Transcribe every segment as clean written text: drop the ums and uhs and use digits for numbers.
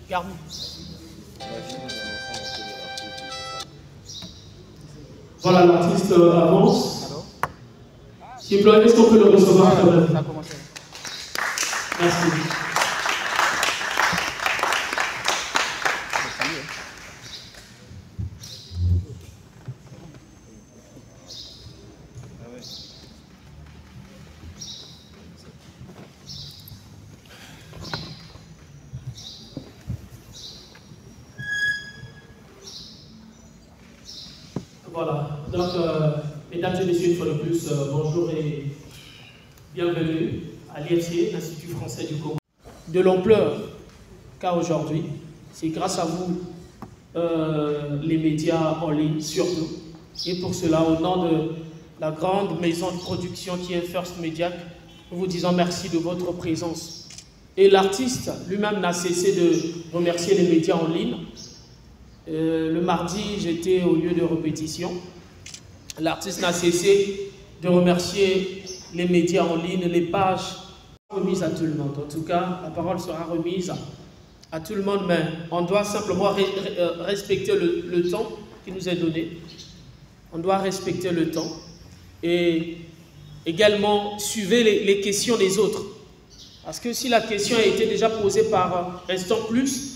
Garmi. Voilà, l'artiste avance. S'il vous plaît, est-ce qu'on peut le recevoir? Ça a commencé. Merci. Voilà, donc mesdames et messieurs, une fois de plus, bonjour et bienvenue à l'IFC, l'Institut français du Congo. De l'ampleur qu'a aujourd'hui, c'est grâce à vous, les médias en ligne surtout, et pour cela, au nom de la grande maison de production qui est First Media, nous vous disons merci de votre présence. Et l'artiste lui-même n'a cessé de remercier les médias en ligne. Le mardi, j'étais au lieu de répétition. L'artiste n'a cessé de remercier les médias en ligne, les pages remises à tout le monde. En tout cas, la parole sera remise à tout le monde, mais on doit simplement respecter le temps qui nous est donné. On doit respecter le temps et également suivre les questions des autres. Parce que si la question a été déjà posée par Instant Plus,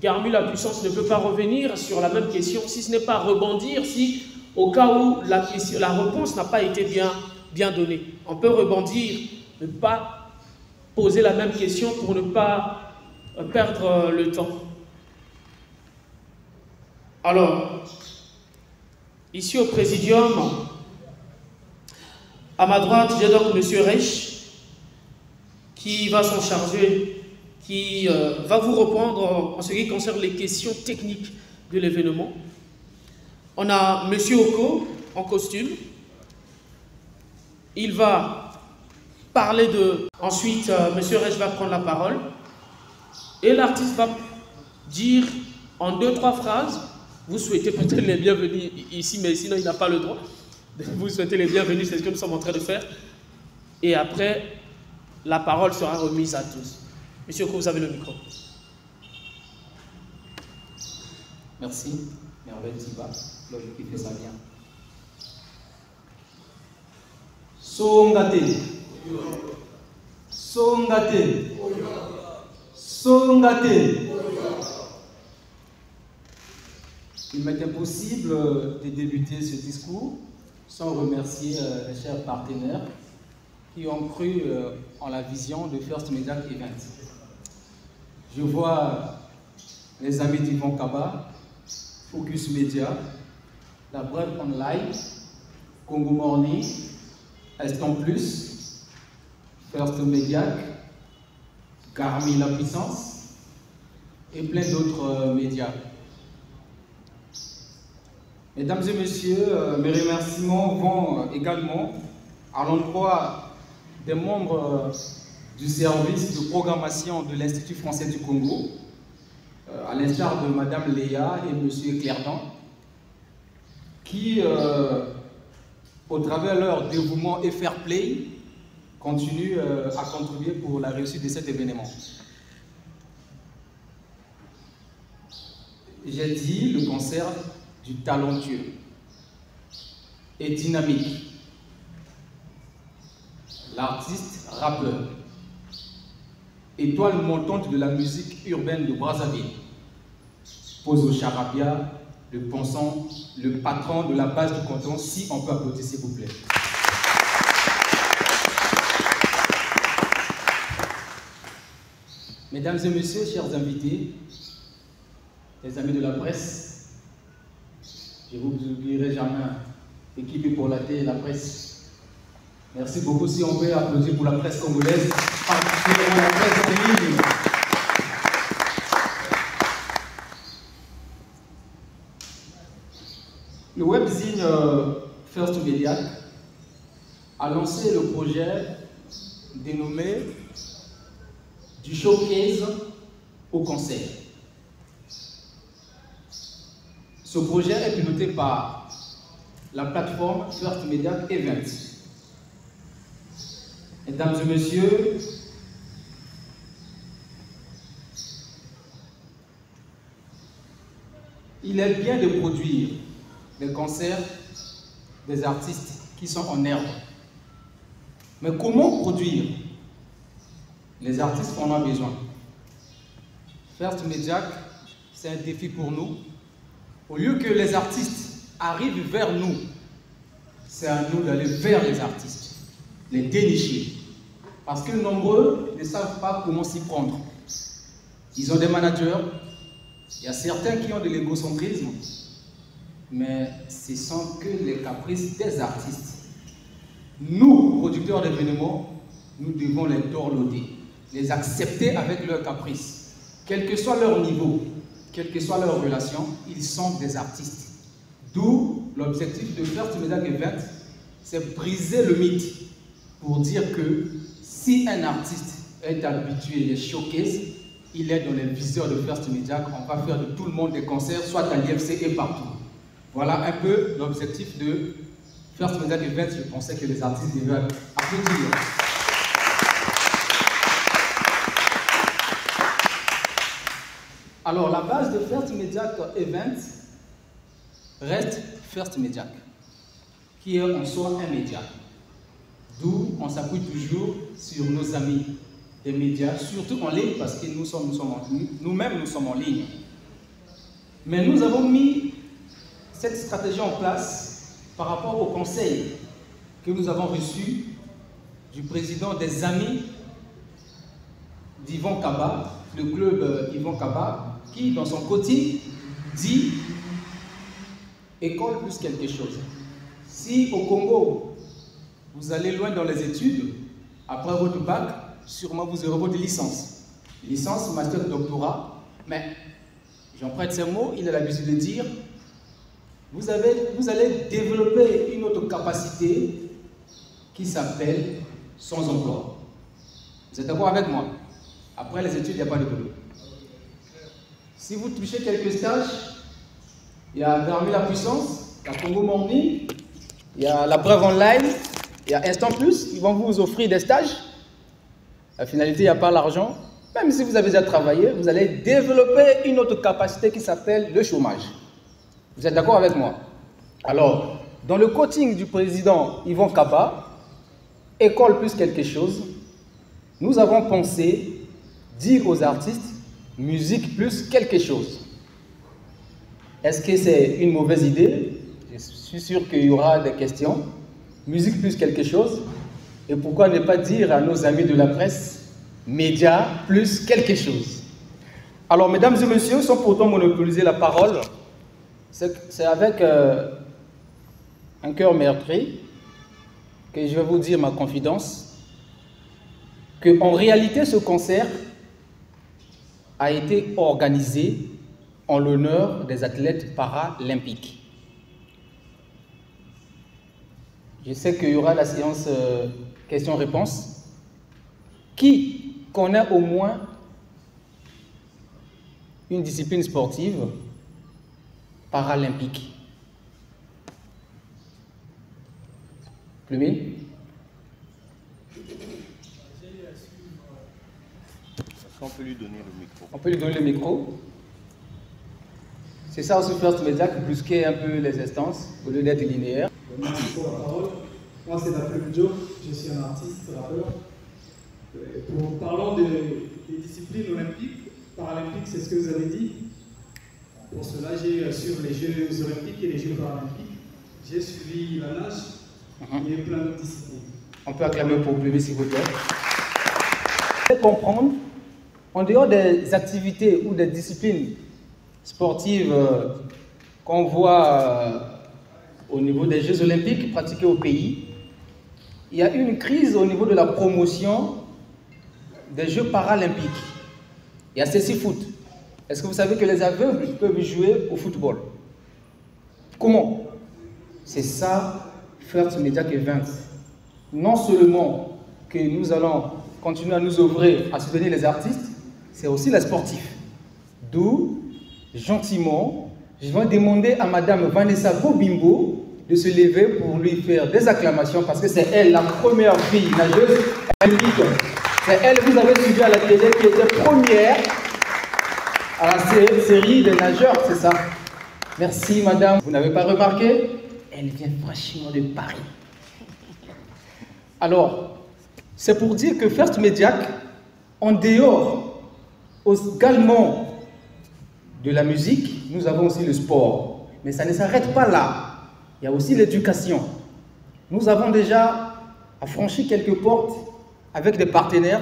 Garmi la puissance ne peut pas revenir sur la même question, si ce n'est pas rebondir, si au cas où la réponse n'a pas été bien donnée. On peut rebondir, ne pas poser la même question pour ne pas perdre le temps. Alors, ici au Présidium, à ma droite, j'ai donc M. Reich, qui va s'en charger, qui va vous répondre en ce qui concerne les questions techniques de l'événement. On a M. Oko en costume. Il va parler de... Ensuite, M. Reich va prendre la parole. Et l'artiste va dire en 2-3 phrases, vous souhaitez peut-être les bienvenus ici, mais sinon il n'a pas le droit. Vous souhaitez les bienvenus, c'est ce que nous sommes en train de faire. Et après, la parole sera remise à tous. Monsieur Oko, vous avez le micro. Merci, Merveille Tiba, l'homme qui fait ça bien. Songate, Songate, Songate. Il m'est impossible de débuter ce discours sans remercier les chers partenaires qui ont cru en la vision de First Media Event. Je vois les amis d'Yvon Kaba, Focus Media, La Brève Online, Congo Morning, Instant Plus, First Media, Garmi la Puissance et plein d'autres médias. Mesdames et messieurs, mes remerciements vont également à l'endroit des membres du service de programmation de l'Institut français du Congo, à l'instar de Madame Léa et Monsieur Clerdan, qui, au travers de leur dévouement et fair play, continuent à contribuer pour la réussite de cet événement. J'ai dit le concert du talentueux et dynamique, l'artiste rappeur, étoile montante de la musique urbaine de Brazzaville, pose au charabia, le pensant, le patron de la base du canton, si on peut applaudir s'il vous plaît. Mesdames et messieurs, chers invités, les amis de la presse, je ne vous oublierai jamais, équipe pour la télé et la presse. Merci beaucoup. Si on peut applaudir pour la presse congolaise, particulièrement la presse en ligne. Le webzine First Media a lancé le projet dénommé du showcase au concert. Ce projet est piloté par la plateforme First Media Event. Mesdames et messieurs, il est bien de produire des concerts des artistes qui sont en herbe. Mais comment produire les artistes qu'on a besoin? First Mediac, c'est un défi pour nous. Au lieu que les artistes arrivent vers nous, c'est à nous d'aller vers les artistes, les dénicher. Parce que nombreux ne savent pas comment s'y prendre. Ils ont des managers, il y a certains qui ont de l'égocentrisme, mais ce sont que les caprices des artistes. Nous, producteurs d'événements, nous devons les dorloter, les accepter avec leurs caprices. Quel que soit leur niveau, quelle que soit leur relation, ils sont des artistes. D'où l'objectif de First Mediac Event, c'est briser le mythe pour dire que si un artiste est habitué des showcases, il est dans les viseurs de First Mediac, on va faire de tout le monde des concerts, soit à l'IFC et partout. Voilà un peu l'objectif de First Mediac Event. Je pensais que les artistes devaient applaudir. Alors, la base de First Mediac Event reste First Mediac, qui est en soi un média. D'où on s'appuie toujours sur nos amis des médias, surtout en ligne, parce que nous-mêmes nous sommes en ligne. Mais nous avons mis cette stratégie en place par rapport au conseil que nous avons reçu du président des Amis d'Yvan Kaba, le club Yvan Kaba, qui dans son quotidien dit école plus quelque chose. Si au Congo, vous allez loin dans les études, après votre bac, sûrement vous aurez votre licence. Licence, master, doctorat, mais j'emprunte ces mots, il a l'habitude de dire, vous allez développer une autre capacité qui s'appelle sans emploi. Vous êtes d'accord avec moi? Après les études, il n'y a pas de boulot. Si vous touchez quelques stages, il y a Garmi la Puissance, il y a Congo Morning, il y a la preuve online, il y a Instant Plus, ils vont vous offrir des stages. La finalité, il n'y a pas l'argent. Même si vous avez déjà travaillé, vous allez développer une autre capacité qui s'appelle le chômage. Vous êtes d'accord avec moi? Alors, dans le coaching du président Yvan Kaba, école plus quelque chose, nous avons pensé dire aux artistes, musique plus quelque chose. Est-ce que c'est une mauvaise idée? Je suis sûr qu'il y aura des questions. Musique plus quelque chose. Et pourquoi ne pas dire à nos amis de la presse, médias plus quelque chose? Alors, mesdames et messieurs, sans pourtant monopoliser la parole, c'est avec un cœur meurtri que je vais vous dire ma confidence, qu'en réalité, ce concert a été organisé en l'honneur des athlètes paralympiques. Je sais qu'il y aura la séance questions-réponses. Qui connaît au moins une discipline sportive paralympique? Plumé? On peut lui donner le micro. On peut lui donner le micro. C'est ça aussi First Mediac, brusquer un peu les instances au lieu d'être linéaire. Merci pour la parole. Moi, c'est Naples Joe, je suis un artiste, rappeur. Parlons des disciplines olympiques, paralympiques, c'est ce que vous avez dit. Pour cela, j'ai sur les Jeux olympiques et les Jeux paralympiques, j'ai suivi la nage et plein d'autres disciplines. On peut acclamer pour Plumé, s'il vous plaît. Comprendre, en dehors des activités ou des disciplines sportives qu'on voit au niveau des Jeux olympiques pratiqués au pays, il y a une crise au niveau de la promotion des Jeux paralympiques. Il y a ceci foot. Est-ce que vous savez que les aveugles peuvent jouer au football? Comment? C'est ça, First Mediac Event. Non seulement que nous allons continuer à nous ouvrir, à soutenir les artistes, c'est aussi les sportifs. D'où, gentiment, je vais demander à Madame Vanessa Bobimbo de se lever pour lui faire des acclamations parce que c'est elle, la première fille nageuse olympique. C'est elle que vous avez suivi à la télé qui était première à la série des nageurs, c'est ça? Merci, madame. Vous n'avez pas remarqué? Elle vient franchement de Paris. Alors, c'est pour dire que First Mediac, en dehors également de la musique, nous avons aussi le sport. Mais ça ne s'arrête pas là. Il y a aussi l'éducation. Nous avons déjà franchi quelques portes avec des partenaires.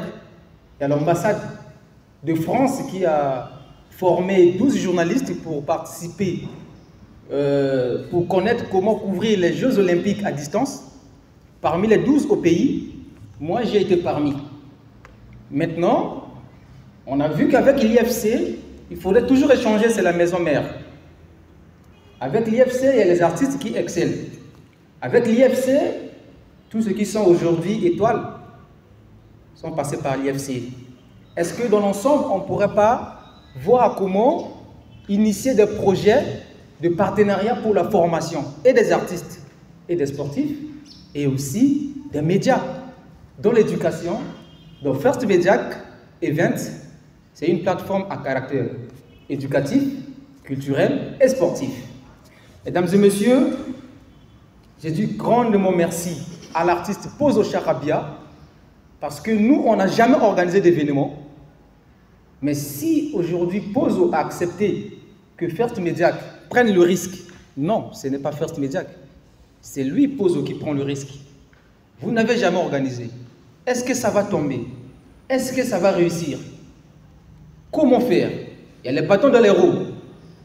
Il y a l'ambassade de France qui a formé 12 journalistes pour participer, pour connaître comment couvrir les Jeux Olympiques à distance. Parmi les 12 au pays, moi j'ai été parmi. Maintenant, on a vu qu'avec l'IFC, il faudrait toujours échanger, c'est la maison mère. Avec l'IFC, il y a les artistes qui excellent. Avec l'IFC, tous ceux qui sont aujourd'hui étoiles sont passés par l'IFC. Est-ce que dans l'ensemble, on ne pourrait pas voir comment initier des projets de partenariat pour la formation et des artistes et des sportifs et aussi des médias dans l'éducation? Donc First Mediac Event, c'est une plateforme à caractère éducatif, culturel et sportif. Mesdames et messieurs, j'ai dit grandement merci à l'artiste Pozo Charabia parce que nous, on n'a jamais organisé d'événement. Mais si aujourd'hui Pozo a accepté que First Mediac prenne le risque, non, ce n'est pas First Mediac, c'est lui, Pozo, qui prend le risque. Vous n'avez jamais organisé. Est-ce que ça va tomber? Est-ce que ça va réussir? Comment faire? Il y a les bâtons dans les roues.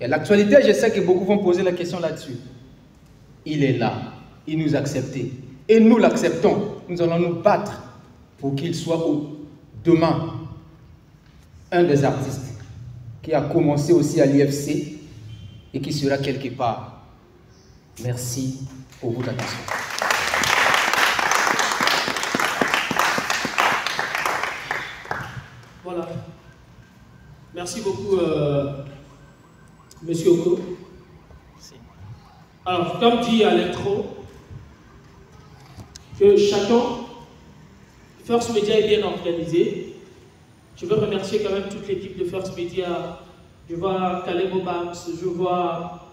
Et l'actualité, je sais que beaucoup vont poser la question là-dessus. Il est là, il nous a acceptés. Et nous l'acceptons. Nous allons nous battre pour qu'il soit demain un des artistes qui a commencé aussi à l'IFC et qui sera quelque part. Merci pour votre attention. Voilà. Merci beaucoup, Monsieur Oko. Alors, comme dit à l'intro, que chacun, First Media est bien organisé. Je veux remercier quand même toute l'équipe de First Media. Je vois Caleb Obams, je vois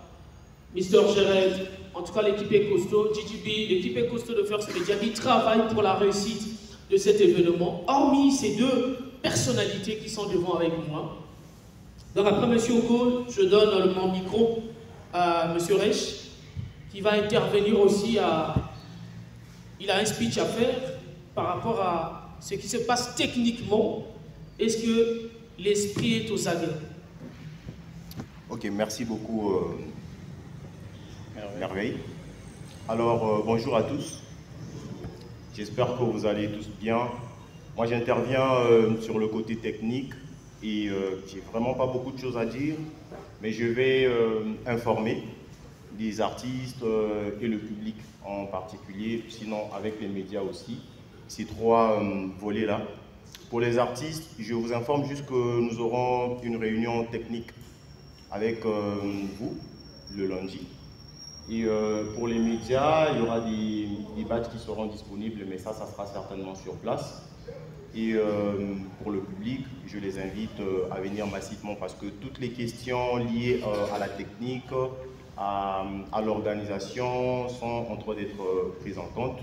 Mr. Jared. En tout cas, l'équipe est costaud. GGB, l'équipe est costaud de First Media qui travaille pour la réussite de cet événement. Hormis ces deux personnalités qui sont devant avec moi. Donc après M. Oko, je donne mon micro à M. Rech, qui va intervenir aussi il a un speech à faire par rapport à ce qui se passe techniquement. Est-ce que l'esprit est aux aguets? Ok, merci beaucoup, Merveille. Alors, bonjour à tous. J'espère que vous allez tous bien. Moi, j'interviens sur le côté technique et j'ai vraiment pas beaucoup de choses à dire, mais je vais informer les artistes et le public en particulier, sinon avec les médias aussi, ces trois volets-là. Pour les artistes, je vous informe juste que nous aurons une réunion technique avec vous le lundi. Et pour les médias, il y aura des badges qui seront disponibles, mais ça sera certainement sur place. Et pour le public, je les invite à venir massivement parce que toutes les questions liées à la technique, à l'organisation sont en train d'être prises en compte.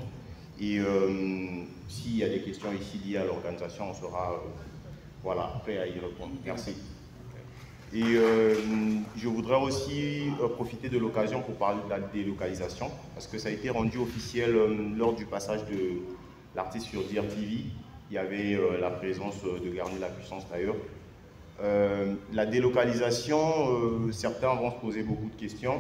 Et s'il y a des questions ici liées à l'organisation, on sera voilà, prêt à y répondre. Merci. Et je voudrais aussi profiter de l'occasion pour parler de la délocalisation, parce que ça a été rendu officiel lors du passage de l'artiste sur DRTV. Il y avait la présence de Garnier la Puissance d'ailleurs. La délocalisation, certains vont se poser beaucoup de questions.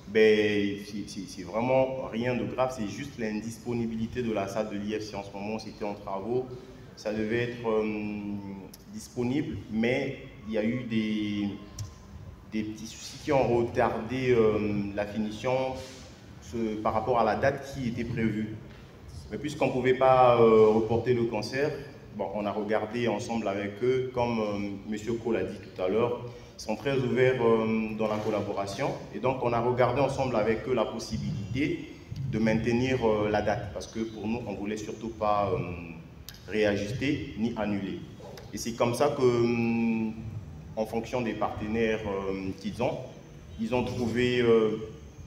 Ben, c'est vraiment rien de grave, c'est juste l'indisponibilité de la salle de l'IFC en ce moment. C'était en travaux, ça devait être disponible, mais il y a eu des petits soucis qui ont retardé la finition par rapport à la date qui était prévue. Mais puisqu'on ne pouvait pas reporter le concert, bon, on a regardé ensemble avec eux, comme M. Cole l'a dit tout à l'heure, ils sont très ouverts dans la collaboration. Et donc, on a regardé ensemble avec eux la possibilité de maintenir la date. Parce que pour nous, on ne voulait surtout pas réajuster ni annuler. Et c'est comme ça que, en fonction des partenaires qu'ils ont, ils ont trouvé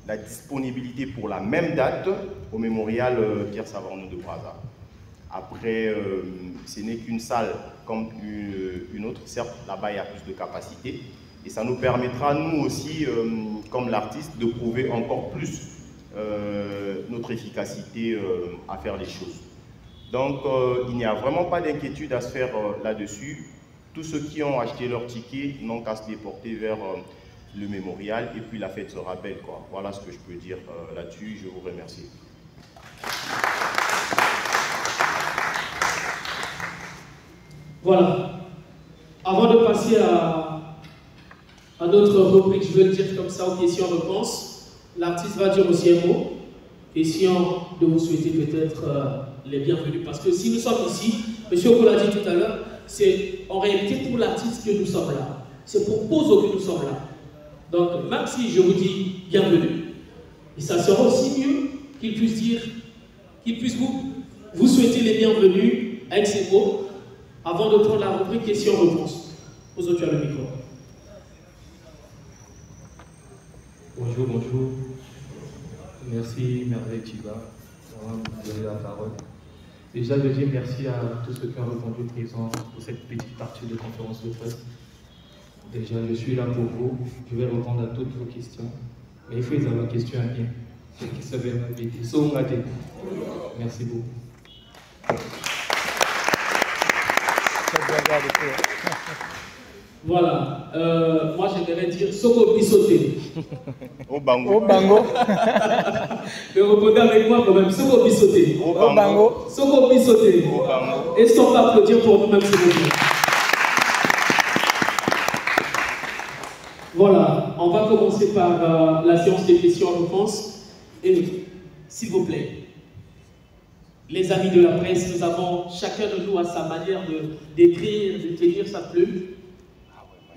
la disponibilité pour la même date au mémorial Pierre Savorgnon de Brazza. Après, ce n'est qu'une salle comme une autre. Certes, là-bas, il y a plus de capacité. Et ça nous permettra, nous aussi, comme l'artiste, de prouver encore plus notre efficacité à faire les choses. Donc, il n'y a vraiment pas d'inquiétude à se faire là-dessus. Tous ceux qui ont acheté leur ticket n'ont qu'à se déporter vers le mémorial et puis la fête sera belle, quoi. Voilà ce que je peux dire là-dessus. Je vous remercie. Voilà. Avant de passer à notre rubrique, je veux le dire comme ça, aux questions-réponses, l'artiste va dire aussi un mot. Question de vous souhaiter peut-être les bienvenus. Parce que si nous sommes ici, M. Oko l'a dit tout à l'heure, c'est en réalité pour l'artiste que nous sommes là. C'est pour Pozo que nous sommes là. Donc, même si je vous dis bienvenue, et ça sera aussi mieux qu'il puisse dire, qu'il puisse vous souhaiter les bienvenus avec ces mots avant de prendre la rubrique questions-réponses. Pozo, tu as le micro. Bonjour, bonjour. Merci, Merveille Chiba, d'avoir donné la parole. Déjà, je dis merci à tous ceux qui ont répondu présent pour cette petite partie de conférence de presse. Déjà, je suis là pour vous. Je vais répondre à toutes vos questions. Mais il faut les avoir questions à bien. Ceux qui savaient m'inviter. Merci beaucoup. Voilà. Moi, j'aimerais dire Soko Bissoté. Au bango. Au bango. Mais répondez avec moi quand même. Soko Bissoté. Au bango. Soko Bissoté. Au bango. Est-ce qu'on va applaudir pour nous-mêmes, s'il vous plaît? Voilà. On va commencer par la séance des questions-réponses. Et s'il vous plaît, les amis de la presse, nous avons chacun de nous à sa manière d'écrire, de tenir sa plume.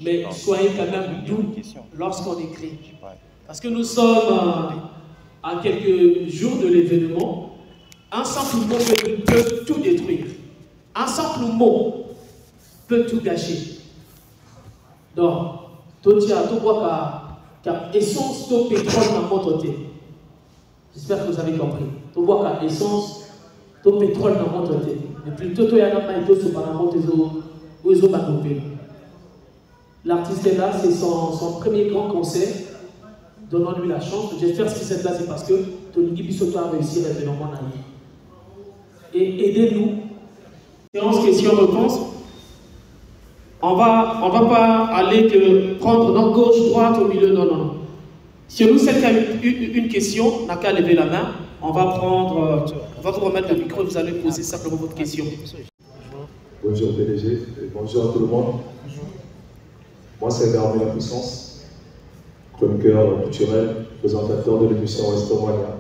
Mais soyez quand même doux lorsqu'on écrit. Parce que nous sommes à quelques jours de l'événement. Un simple mot peut tout détruire. Un simple mot peut tout gâcher. Donc, tout bois car essence, tout pétrole dans votre thé. J'espère que vous avez compris. Tout bois car essence, tout pétrole dans votre thé. Et puis, tout y a dans ma idée, c'est par rapport aux eaux bagopées. L'artiste est là, c'est son premier grand concert. Donnons-lui la chance. J'espère que cette là, c'est parce que Tony Bissoto a réussi à l'événement en année. Et aidez-nous. Séance questions-réponses. On va pas aller prendre dans gauche, droite, au milieu, non. Si nous, celle qui a une question, n'a qu'à lever la main. On va vous remettre le micro et vous allez poser simplement votre question. Bonjour PDG et bonjour à tout le monde. Moi, c'est Garmi La Puissance, chroniqueur culturel, présentateur de l'émission Estomania,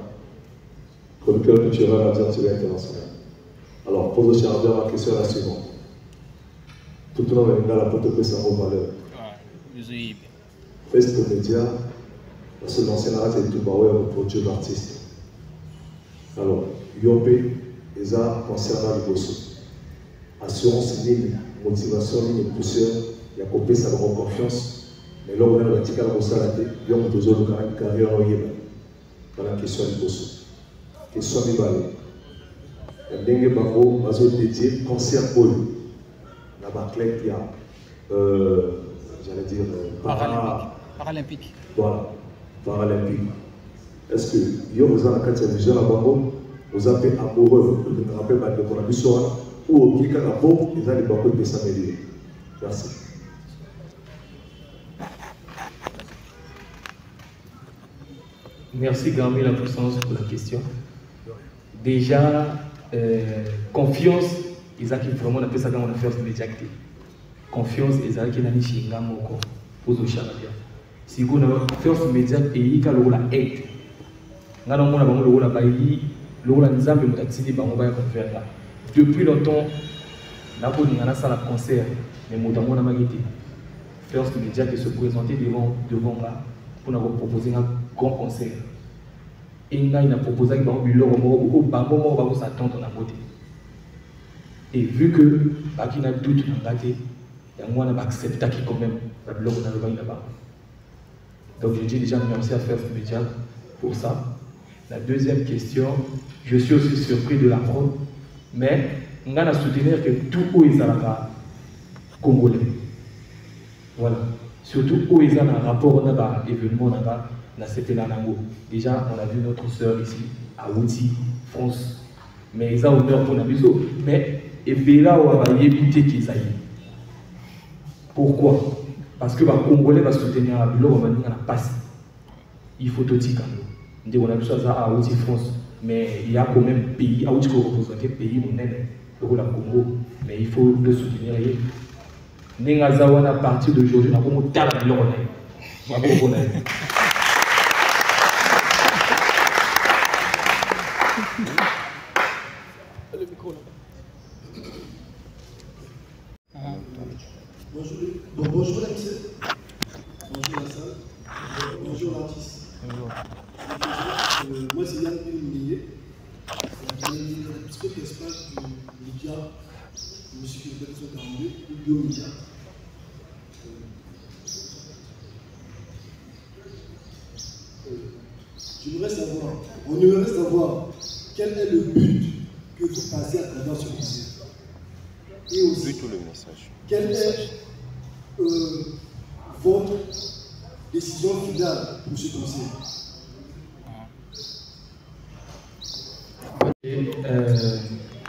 chroniqueur culturel à Dieu international. Alors, pour le chargeur, la question est la suivante. Tout le monde est là pour te faire sa valeur. Fest Média, la seule ancienne arrête est tout barré pour Dieu l'artiste. Alors, Yopé, les arts concernant le bosso. Assurance ligne, motivation ligne, poussière. Il y a coupé sa confiance, mais là on a le petit carreau salaté, il y a un besoin de carrière en Yémen. Voilà la question du boss. Question du balai. Il y a des bango, bazo dédié, concert pour eux. La baclette, il y a, j'allais dire, Paralympique. Voilà, paralympique. Est-ce que, il y a besoin de la carte de vision à bango, vous avez amoureux, vous me rappelez de mon ami soir, ou au clic à la peau, ils ont les bangos de s'améliorer. Merci. Merci Garmi La Puissance pour la question. Déjà, confiance, ils ont vraiment appelé ça dans mon affaire médiacté. Confiance, ils ont qui n'a ni chinga moko pour le charabia. Si vous avez affaire médiacte et il y a la aide. Nous avons la bailli, la nzambe mutatini bango ba confiance là. Depuis longtemps, nous avons une salle de concert, mais nous avons magité. First Media qui se présentait devant là pour nous proposer un grand concert. Et il a proposé que nous allons s'attendre dans la beauté. Et vu que il y a doute dans la beauté, il y a accepté quand même là-bas. Donc je dis déjà merci à First Media pour ça. La deuxième question, je suis aussi surpris de la prod, mais on a soutenir que tout où ils ont congolais. Voilà. Surtout où ils ont un rapport à l'événement là-bas, c'était la Nango. Déjà, on a vu notre sœur ici, à Outi, France. Mais ils ont honneur pour la musique. Mais, et bien là, on va y éviter qu'ils aillent. Pourquoi? Parce que les Congolais vont soutenir la Bilo, on va dire la passe. Il faut tout dire. On a vu ça à Outi, France. Mais il y a quand même pays, à Outi, qui représente un pays, on est le Congo. Mais il faut le soutenir. Nengazawana à partir d'aujourd'hui, on a comme tal à Bilo. Le micro là. Bonjour la MC. Bonjour la salle. Bonjour l'artiste. Bonjour. Moi c'est Yann Pélimoulier. Un petit peu d'espace du média, monsieur qui est 42, du biomédia. On aimerait savoir quel est le but que vous passez à travers ce concert. Et aussi, tout le message. Quelle est votre décision finale pour ce concert?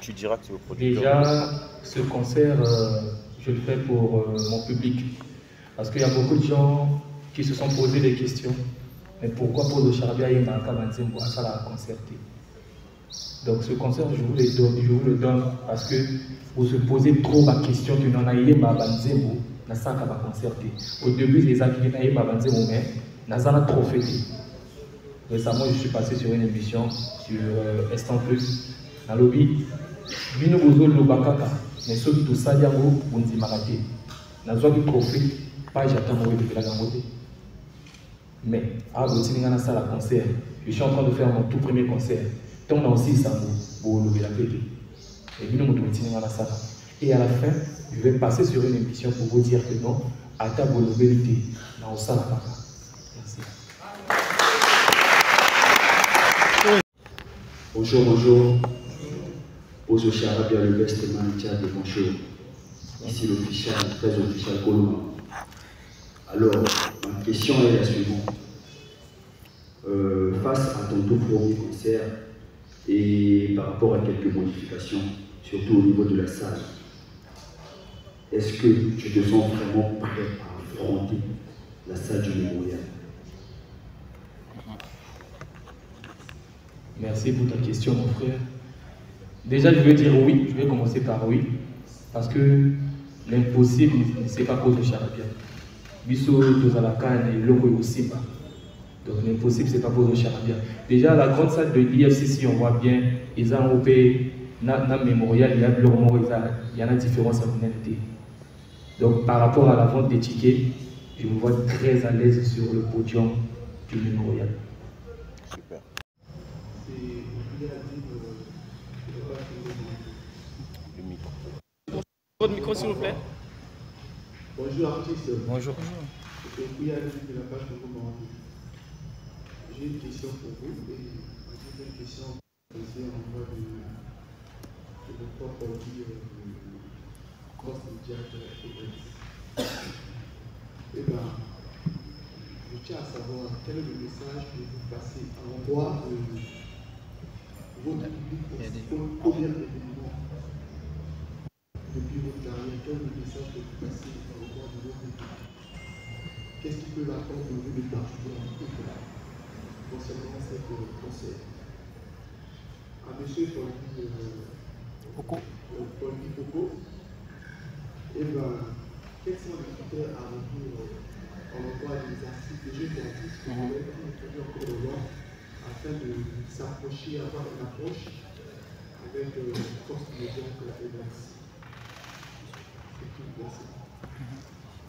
Tu diras que c'est au producteur. Déjà, ce concert, je le fais pour mon public. Parce qu'il y a beaucoup de gens qui se sont posé des questions. Mais pourquoi Paul de Charabia et Maraka Manzembo à ça la concerter? Donc ce concert, je vous le donne parce que vous se posez trop la question que nous avons Manzembo, na ça va concerter. Au début, les acquis n'avaient pas Manzembo, mais nous avons trop fêté. Récemment, je suis passé sur une émission sur Instant Plus. Dans le lobby, Bino Bozo Lobakaka, mais ceux qui tout ça, Yango, on dit Maraté. Nous avons trop fait, pas j'attends moi de la gambote. Mais à la salle à concert, je suis en train de faire mon tout premier concert. Donc on a aussi ça pour lever la fête. Et à la fin, je vais passer sur une émission pour vous dire que non, à ta bonne vérité, dans le salle à papa. Merci. Bonjour, bonjour. Bonjour, Charabia, le best manager de bonjour. Ici l'officiel, très officiel Colomba. Alors, ma question est la suivante. Face à ton tout premier concert et par rapport à quelques modifications, surtout au niveau de la salle, est-ce que tu te sens vraiment prêt à affronter la salle du mémorial? Merci pour ta question, mon frère. Déjà, je vais dire oui. Je vais commencer par oui. Parce que l'impossible, ce n'est pas cause de Charabia. Biso Tozalaka et Loko Simba. Donc l'impossible, c'est pas pour le Charabia. Déjà, la grande salle de l'IFCC, on voit bien, ils ont opé, dans le mémorial, il y a il y a une différence à l'humanité. Donc par rapport à la vente des tickets, je me vois très à l'aise sur le podium du mémorial. Super. Le micro. Votre micro, s'il vous plaît. Bonjour artiste. Bonjour. Je suis de la page de Comment. J'ai une question pour vous et ma deuxième question c'est en voie de votre produit Cross Media Events. Eh bien, je tiens à savoir quel est le message que vous passez à l'endroit de votre public pour le premier événement depuis votre carrière. Quel est le message que vous passez à l'endroit de votre public? Qu'est-ce qui peut l'apprendre de vous de particularité concernant cette concert? À M. Paul Coco, eh bien, quels sont les critères à remplir en l'emploi des artistes, des jeunes artistes que vous avez introduits encore au long afin de s'approcher, avoir une approche avec Force Media Events?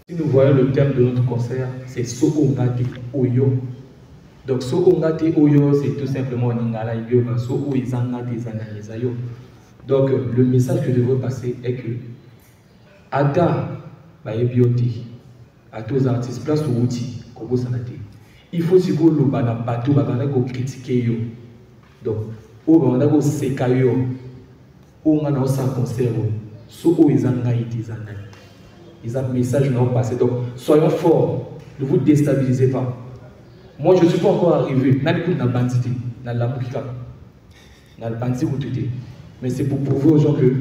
Si nous voyons le thème de notre concert, c'est Sokongati Oyo. Donc Sokongati Oyo, c'est tout simplement Ningala Yoga, Soko Izangati Zanayizayo. Donc le message que je veux passer est que Ada Bayebioti, à tous les artistes, place au outil, Kobo Sanate. il faut si vous le bateau, vous critiquer. Donc, vous avez séqué, vous avez un concert, vous avez un message non passé. Donc, soyons forts, ne vous déstabilisez pas. Moi, je ne suis pas encore arrivé. Mais c'est pour prouver aux gens que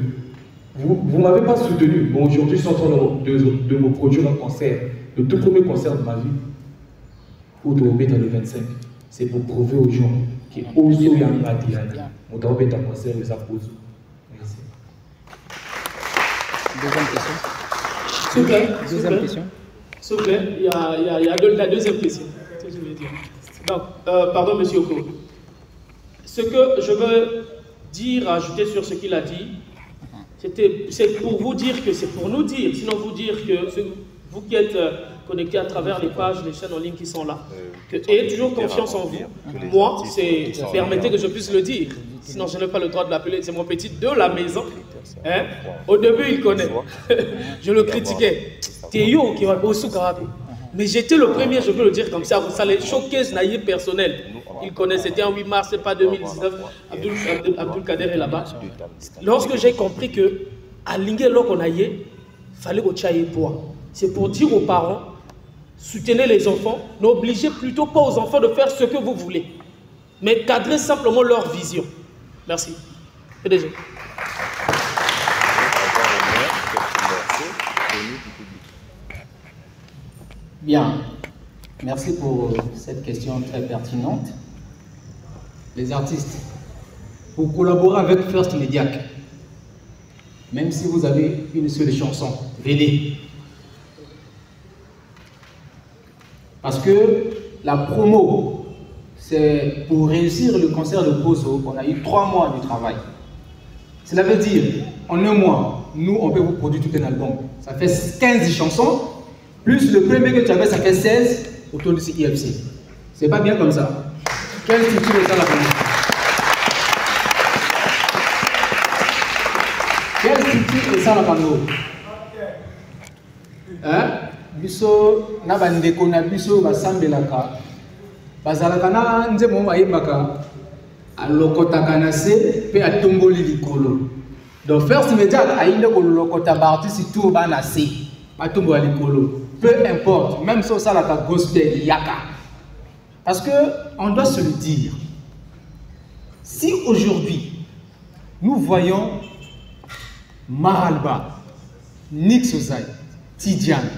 vous ne m'avez pas soutenu. Bon, aujourd'hui, je suis en train de me produire un concert, le tout premier concert de ma vie, au Tourobé dans le 25. C'est pour prouver aux gens qu'il y a aussi un Madiana. On doit mettre un concert et ça pose. Merci. Deuxième question. S'il vous plaît. Deuxième question. S'il vous plaît, il y a la deuxième question. C'est ce que je veux dire. Donc, pardon, monsieur Oko. Ce que je veux dire, ajouter sur ce qu'il a dit, c'est pour vous dire que c'est pour nous dire, sinon vous dire que vous qui êtes connectés à travers les pages, les chaînes en ligne qui sont là, ayez toujours confiance en vous. Moi, permettez que je puisse le dire, sinon je n'ai pas le droit de l'appeler, c'est mon petit de la maison. Hein? Au début, il connaît. Je le critiquais. Théo qui va au Soukarabi. Mais j'étais le premier, je peux le dire comme ça, ça les choquait, ce naïf personnel. Il connaît, c'était en 8 mars, c'est pas 2019, Abdul Kader est là-bas. Lorsque j'ai compris que à Lingué, lorsqu'on aillait, il fallait qu'on chaille poids. C'est pour dire aux parents, soutenez les enfants, n'obligez plutôt pas aux enfants de faire ce que vous voulez, mais cadrez simplement leur vision. Merci. PDG. Bien, merci pour cette question très pertinente. Les artistes, pour collaborer avec First Mediac, même si vous avez une seule chanson, venez. Parce que la promo, c'est pour réussir le concert de Pozo, on a eu 3 mois de travail. Cela veut dire, en 1 mois, nous, on peut vous produire tout un album. Ça fait 15 chansons. Plus le premier que tu avais, ça fait 16 autour de IFC. C'est pas bien comme ça. Quelle structure est ça la famille? Quelle structure est ça la famille? Hein? Biso, na bandeko na biso basambelaka. Bazalaka na nzemo mayebaka. Alokotaka na se pe atomboli likolo. Donc First Mediac ainde ko lokota ba artiste tout ba na se. Atombo likolo. Peu importe, même si ça la gospel yaka. Parce que on doit se le dire. Si aujourd'hui nous voyons Maralba, Nix Ozai, Tidiane,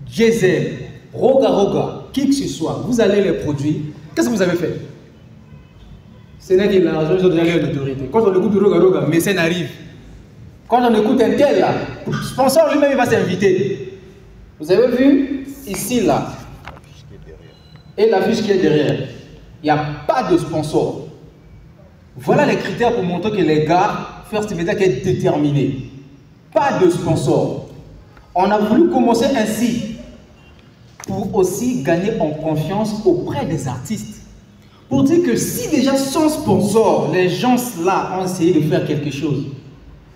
Jezel, Roga, qui que ce soit, vous allez les produire, qu'est-ce que vous avez fait? Ce n'est que l'argent, ils ont déjà l'autorité. Quand on écoute Roga, mais ça n'arrive. Quand on écoute un tel là, le sponsor lui-même il va s'inviter. Vous avez vu ici là, et l'affiche qui est derrière, il n'y a pas de sponsor. Voilà les critères pour montrer que les gars, First Mediac est déterminé. Pas de sponsor. On a voulu commencer ainsi pour aussi gagner en confiance auprès des artistes. Pour dire que si déjà sans sponsor, les gens là ont essayé de faire quelque chose.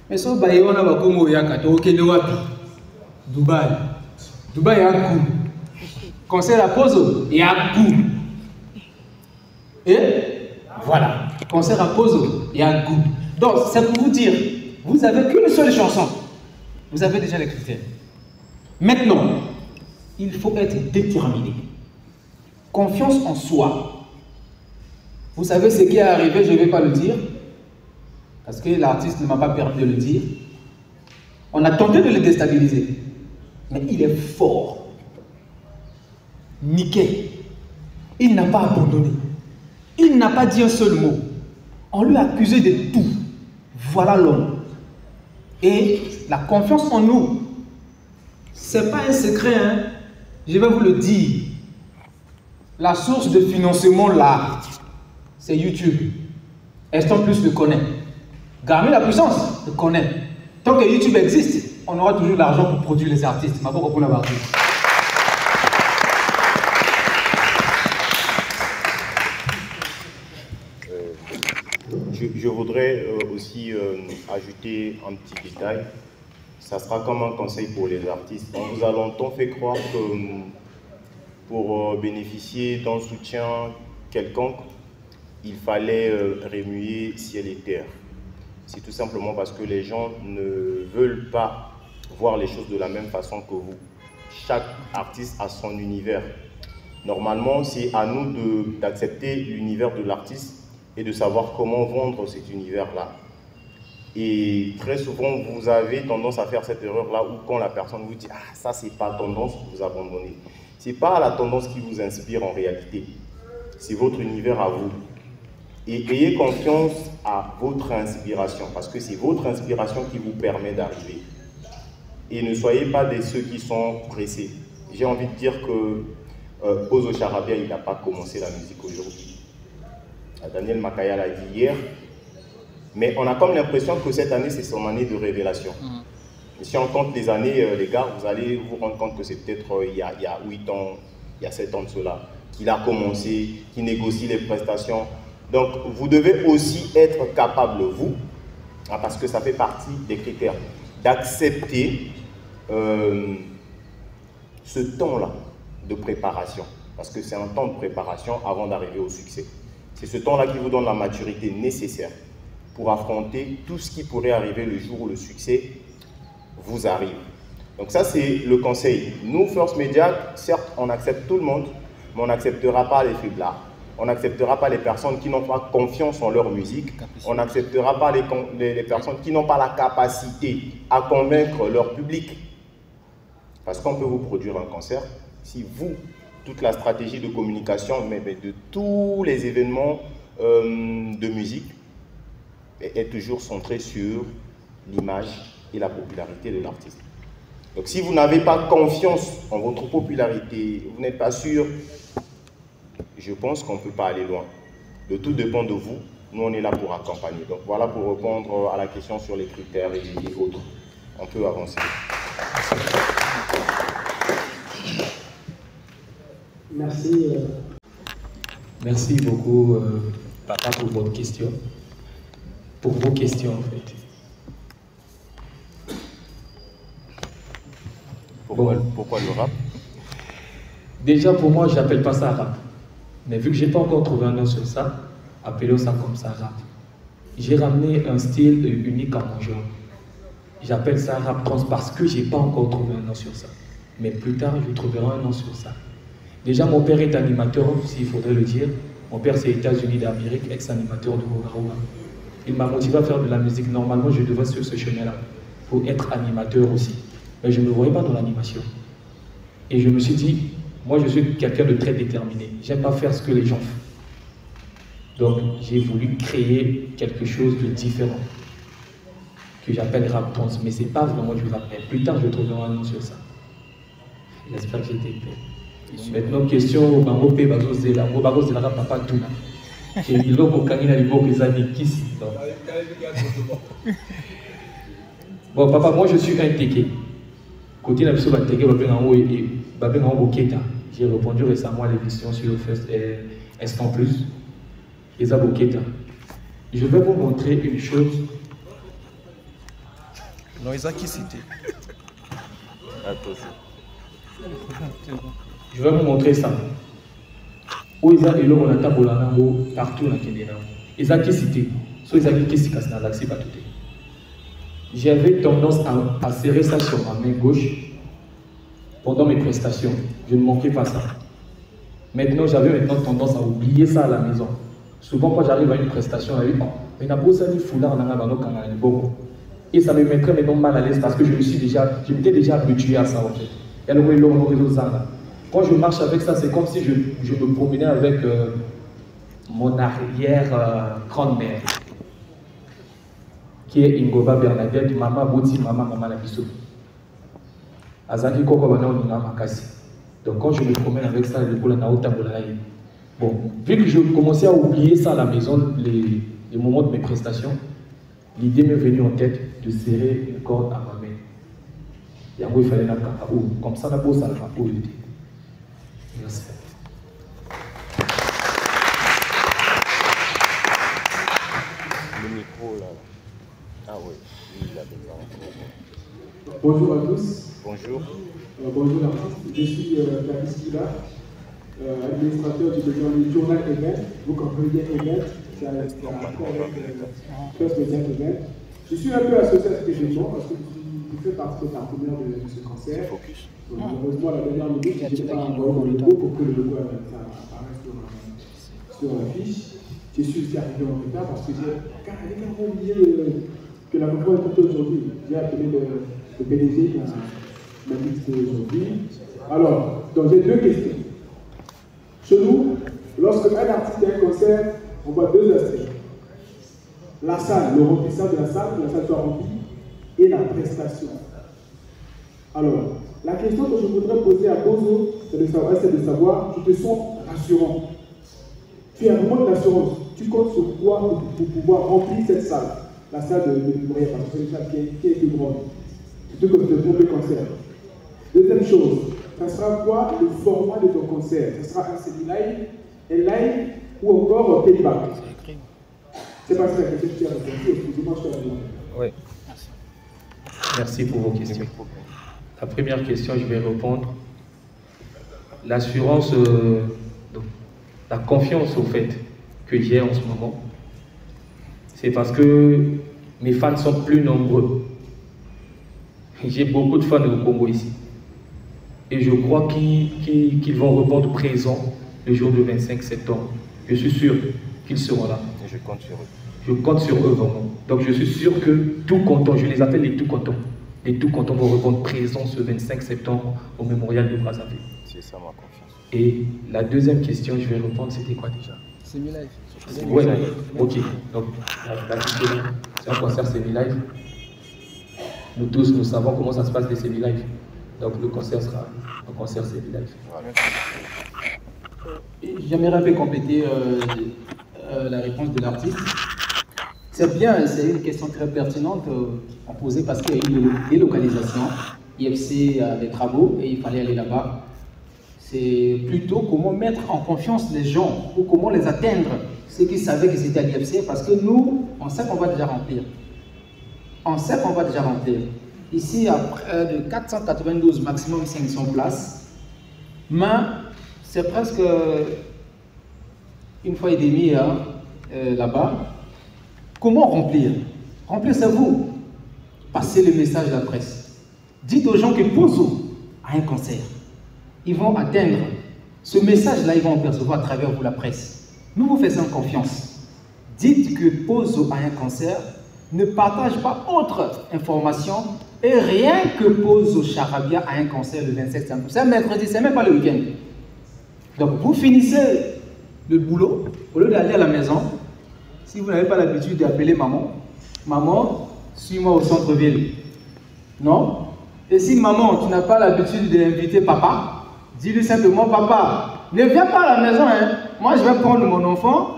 Mais ça, on a comme Dubaï. Dubaï, il y a un coup. Concert à Pozo, il y a un coup. Et voilà. Concert à Pozo, il y a un coup. Donc, c'est pour vous dire, vous n'avez qu'une seule chanson. Vous avez déjà les critères. Maintenant, il faut être déterminé. Confiance en soi. Vous savez ce qui est arrivé, je ne vais pas le dire. Parce que l'artiste ne m'a pas permis de le dire. On a tenté de le déstabiliser. Mais il est fort. Nickel. Il n'a pas abandonné. Il n'a pas dit un seul mot. On lui a accusé de tout. Voilà l'homme. Et la confiance en nous, ce n'est pas un secret. Hein? Je vais vous le dire. La source de financement là, c'est YouTube. Instant Plus le connaît. Garmi la puissance le connaît. Tant que YouTube existe, on aura toujours l'argent pour produire les artistes. Ma pour la partie. Je voudrais aussi ajouter un petit détail. Ça sera comme un conseil pour les artistes. On vous a longtemps fait croire que pour bénéficier d'un soutien quelconque, il fallait remuer ciel et terre. C'est tout simplement parce que les gens ne veulent pas voir les choses de la même façon que vous. Chaque artiste a son univers. Normalement, c'est à nous d'accepter l'univers de l'artiste et de savoir comment vendre cet univers-là. Et très souvent, vous avez tendance à faire cette erreur-là où quand la personne vous dit « Ah, ça, c'est pas tendance », vous abandonnez. Ce n'est pas la tendance qui vous inspire en réalité. C'est votre univers à vous. Et ayez confiance à votre inspiration, parce que c'est votre inspiration qui vous permet d'arriver. Et ne soyez pas de ceux qui sont pressés. J'ai envie de dire que Pozo Charabia, il n'a pas commencé la musique aujourd'hui. Daniel Makaya l'a dit hier. Mais on a comme l'impression que cette année, c'est son année de révélation. Et si on compte les années, les gars, vous allez vous rendre compte que c'est peut-être il y a 8 ans, il y a 7 ans de cela, qu'il a commencé, qu'il négocie les prestations. Donc, vous devez aussi être capable, vous, parce que ça fait partie des critères, d'accepter ce temps-là de préparation. Parce que c'est un temps de préparation avant d'arriver au succès. C'est ce temps-là qui vous donne la maturité nécessaire pour affronter tout ce qui pourrait arriver le jour où le succès vous arrive. Donc ça, c'est le conseil. Nous, First Media, certes, on accepte tout le monde, mais on n'acceptera pas les faiblards. On n'acceptera pas les personnes qui n'ont pas confiance en leur musique. On n'acceptera pas les personnes qui n'ont pas la capacité à convaincre leur public. Parce qu'on peut vous produire un concert si vous, toute la stratégie de communication, mais de tous les événements de musique, est toujours centré sur l'image et la popularité de l'artiste. Donc si vous n'avez pas confiance en votre popularité, vous n'êtes pas sûr, je pense qu'on ne peut pas aller loin. Le tout dépend de vous. Nous, on est là pour accompagner. Donc voilà pour répondre à la question sur les critères et autres. On peut avancer. Merci. Merci beaucoup, papa, pour votre question. Pour vos questions, en fait. Pourquoi le rap? Déjà, pour moi, je n'appelle pas ça rap. Mais vu que je n'ai pas encore trouvé un nom sur ça, appelons ça comme ça rap. J'ai ramené un style unique à mon genre. J'appelle ça rap trance parce que je n'ai pas encore trouvé un nom sur ça. Mais plus tard, je trouverai un nom sur ça. Déjà, mon père est animateur, s'il faudrait le dire. Mon père, c'est États-Unis d'Amérique, ex-animateur de Rogaroga. Il m'a motivé à faire de la musique. Normalement, je devais sur ce chemin-là pour être animateur aussi. Mais je ne me voyais pas dans l'animation. Et je me suis dit, moi, je suis quelqu'un de très déterminé. J'aime pas faire ce que les gens font. Donc, j'ai voulu créer quelque chose de différent, que j'appelle rap trance. Mais c'est pas vraiment du rap. Mais plus tard, je trouverai un nom sur ça. J'espère que j'ai été clair. Maintenant, question, bon, papa, moi je suis un teke. Côté la personne teke, j'ai répondu récemment à l'émission sur le First Instant Plus. Je vais vous montrer une chose. Non, ils ont qui cité? Je vais vous montrer ça. Où ils ont élo monata bolanango partout na Kenya. Ils ont qui cité. So ils ont qui s'y casse dans l'accès pas tout. J'avais tendance à serrer ça sur ma main gauche pendant mes prestations. Je ne manquais pas ça. Maintenant, j'avais tendance à oublier ça à la maison. Souvent, quand j'arrive à une prestation, je me dis, mais n'a pas ça ni foulard dans la beaucoup. Et ça me mettrait maintenant mal à l'aise parce que je m'étais déjà habitué à ça en fait. Quand je marche avec ça, c'est comme si je me promenais avec mon arrière-grand-mère, qui est Ingoba Bernadette, Mama Bouti, Mama Labiso. Azaki Koko Bana Onina Makasi. Donc quand je me promène avec ça, je peux la bon, vu que je commençais à oublier ça à la maison, les moments de mes prestations, l'idée m'est venue en tête de serrer une corde à ma main. Yango il fallait comme ça la bosse à la peau. Merci. Le micro là. Ah oui, il a besoin. Bonjour à tous. Bonjour. Bonjour l'artiste, je suis Kapis Kiba. administrateur du journal Event. Vous comprenez Event, c'est un First Media Event. Je suis un peu associé à cet événement parce que je fais partie des partenaires de ce concert. Donc, malheureusement, la dernière minute, je n'ai pas envoyé mon logo pour que le logo apparaisse sur l'affiche. Je suis aussi arrivé en retard parce que j'ai carrément oublié que la conférence est aujourd'hui. J'ai appelé le PDG qui m'a dit que c'était aujourd'hui. Alors, donc j'ai deux questions. Chez nous, lorsque un artiste a un concert, on voit deux aspects. La salle, le remplissage de la salle, que la salle soit remplie, et la prestation. Alors, la question que je voudrais poser à Bozo, c'est de savoir, tu te sens rassurant. Tu as vraiment de l'assurance. Tu comptes sur quoi pour pouvoir remplir cette salle, la salle de Montréal, parce que c'est une salle qui a été grande. Surtout comme le premier concert. Deuxième chose, ça sera quoi le format de ton concert? Ça sera un semi-live, un live ou encore un playback? C'est pas ça la question que tu as répondu, excusez-moi, je te la demande. Oui. Merci pour vos questions. La première question, je vais répondre. L'assurance, la confiance au fait que j'ai en ce moment, c'est parce que mes fans sont plus nombreux. J'ai beaucoup de fans au Congo ici. Et je crois qu'ils vont répondre présent le jour du 25 septembre. Je suis sûr qu'ils seront là. Et je compte sur eux. Je compte sur eux vraiment. Donc je suis sûr que tout content, je les appelle les tout contents. Les tout contents vont répondre présent ce 25 septembre au mémorial de Brazzaville. C'est ça ma confiance. Et la deuxième question, je vais répondre, c'était quoi déjà? Semi-live. Oui, ok. Donc c'est un concert semi-live. Nous tous, nous savons comment ça se passe les semi-live. Donc le concert sera un concert semi-live. J'aimerais un peu compléter la réponse de l'artiste. C'est bien, c'est une question très pertinente à poser parce qu'il y a eu une délocalisation. IFC a des travaux et il fallait aller là-bas. C'est plutôt comment mettre en confiance les gens ou comment les atteindre, ceux qui savaient que c'était à l'IFC, parce que nous, on sait qu'on va déjà remplir. On sait qu'on va déjà remplir. Ici, il y a près de 492, maximum 500 places. Mais c'est presque une fois et demie là-bas. Comment remplir? Remplir, c'est vous. Passez le message à la presse. Dites aux gens que Bozo a un concert. Ils vont atteindre ce message-là, ils vont en percevoir à travers vous, la presse. Nous vous faisons confiance. Dites que Bozo a un concert. Ne partage pas autre information. Et rien que Bozo Charabia a un concert le 27 septembre. C'est un mercredi, c'est même pas le week-end. Donc vous finissez le boulot, au lieu d'aller à la maison. Si vous n'avez pas l'habitude d'appeler maman, maman, suis-moi au centre-ville. Non? Et si maman, tu n'as pas l'habitude d'inviter papa, dis-lui simplement, papa, ne viens pas à la maison, hein. Moi je vais prendre mon enfant,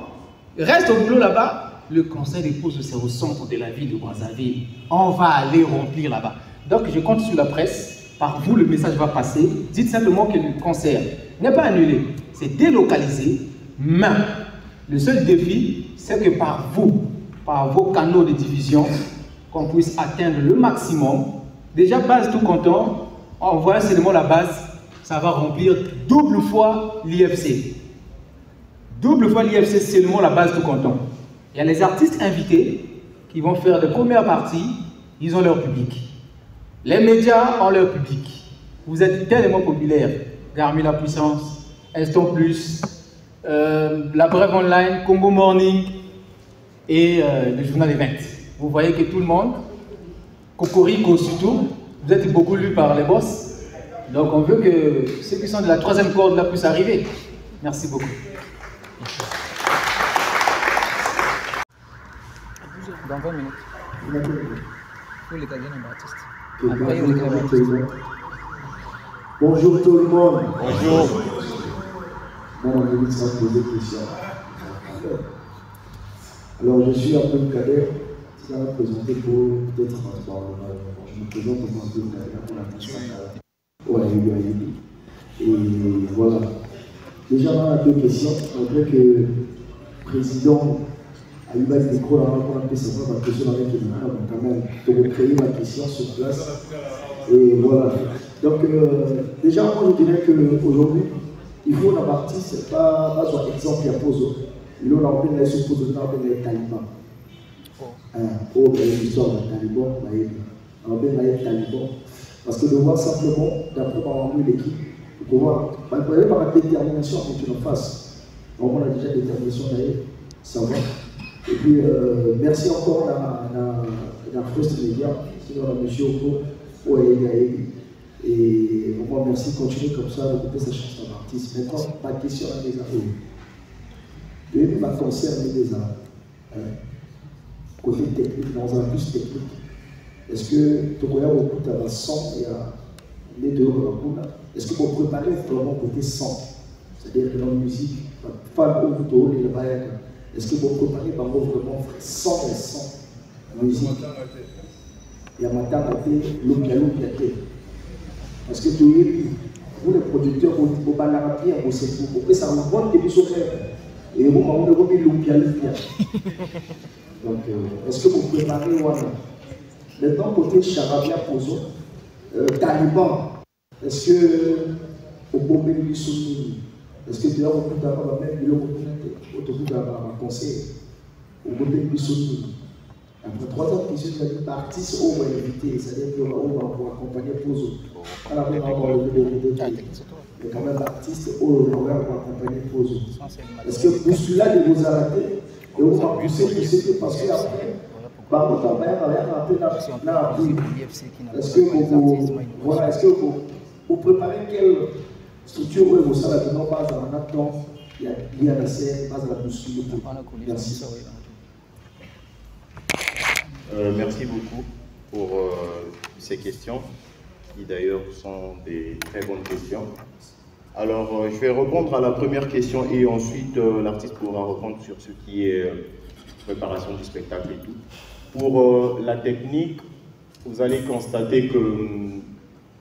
reste au boulot là-bas. Le conseil des pauses, c'est au centre de la ville de Brazzaville. On va aller remplir là-bas. Donc je compte sur la presse, par vous le message va passer. Dites simplement que le concert n'est pas annulé, c'est délocalisé, mais le seul défi, c'est que par vous, par vos canaux de diffusion, qu'on puisse atteindre le maximum. Déjà, base tout content, on voit seulement la base, ça va remplir double fois l'IFC. Double fois l'IFC, seulement la base tout content. Il y a les artistes invités qui vont faire les premières parties, ils ont leur public. Les médias ont leur public. Vous êtes tellement populaires. Garmi la puissance, Instant Plus, La Brève Online, Congo Morning et le journal Event. Vous voyez que tout le monde, Cocorico surtout, vous êtes beaucoup lus par les boss. Donc on veut que ceux qui sont de la troisième corde là puissent arriver. Merci beaucoup. Dans 20 minutes. Pour les Canadiens Baptiste. Bonjour tout le monde. Bonjour. Bon, on va se poser des questions. Alors, je suis Abdel Kader. Ça va présenter pour peut-être je me présente comme Abdel Kader pour la question. Ouais, et voilà. Déjà, on a deux questions. On dirait que le président a eu base des micros là, on a pu savoir ma question avec le micro, donc quand même, pour créer ma question sur place. Et voilà. Donc, déjà, moi, je dirais qu'aujourd'hui, il faut un artiste, pas un exemple, il y a pose. Il y a un suppose de Taliban. Oh, l'histoire de Taliban, on Taliban. Parce que de voir simplement, d'après par l'équipe, de pouvoir, par la détermination que tu en fasses. On a déjà détermination d'ailleurs, ça va. Et puis, merci encore à First Media, à M. Oko, et on va merci de continuer comme ça, de couper sa chance d'un artiste. Maintenant, ma question à des arts. Le ma concerne des arts. Côté technique, dans un plus technique. Est-ce que tu connais beaucoup de son et les deux est-ce que vous préparez vraiment côté son? C'est-à-dire que dans la musique, pas au bout de est-ce que vous préparez vraiment son et son la musique? Il y a matin à parce que vous, les producteurs, vous baladez bien, vous pouvez ça vous vendre des choses et vous avez l'oupia. Donc, est-ce que vous préparez maintenant, côté Charabia Pozo, Taliban, est-ce que vous pouvez lui soutenir? Est-ce que tu as beaucoup d'argent, même il y a beaucoup d'argent conseil? Vous pouvez lui soutenir? Après 3 ans, je suis un artiste au moins invité, c'est-à-dire qu'on va accompagner Pozo. À la fin, on va lever des détails. Mais quand même, l'artiste au on va accompagner Pozo. Est-ce que pour celui-là, de vous arrêter et on va pousser parce qu'après, par contre, on va un peu est-ce que vous préparez quelle structure où vous savez non pas dans un temps, il y a la scène, pas dans la posture. Merci. Merci beaucoup pour ces questions, qui d'ailleurs sont des très bonnes questions. Alors, je vais répondre à la première question et ensuite l'artiste pourra répondre sur ce qui est préparation du spectacle et tout. Pour la technique, vous allez constater que,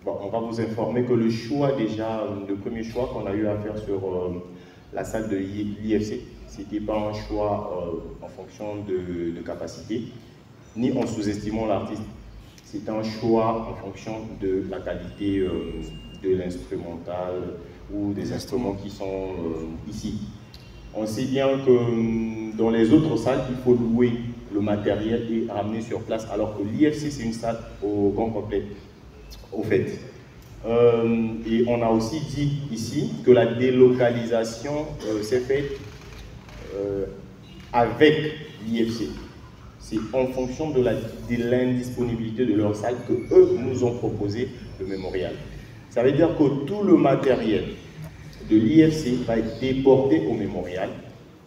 bon, on va vous informer que le choix déjà, le premier choix qu'on a eu à faire sur la salle de l'IFC, c'était pas un choix en fonction de capacité, ni en sous-estimant l'artiste. C'est un choix en fonction de la qualité de l'instrumental ou des instruments qui sont ici. On sait bien que dans les autres salles, il faut louer le matériel et ramener sur place, alors que l'IFC, c'est une salle au grand complet, au fait. Et on a aussi dit ici que la délocalisation s'est faite avec l'IFC. C'est en fonction de l'indisponibilité de leur salle que eux nous ont proposé le mémorial. Ça veut dire que tout le matériel de l'IFC va être déporté au mémorial.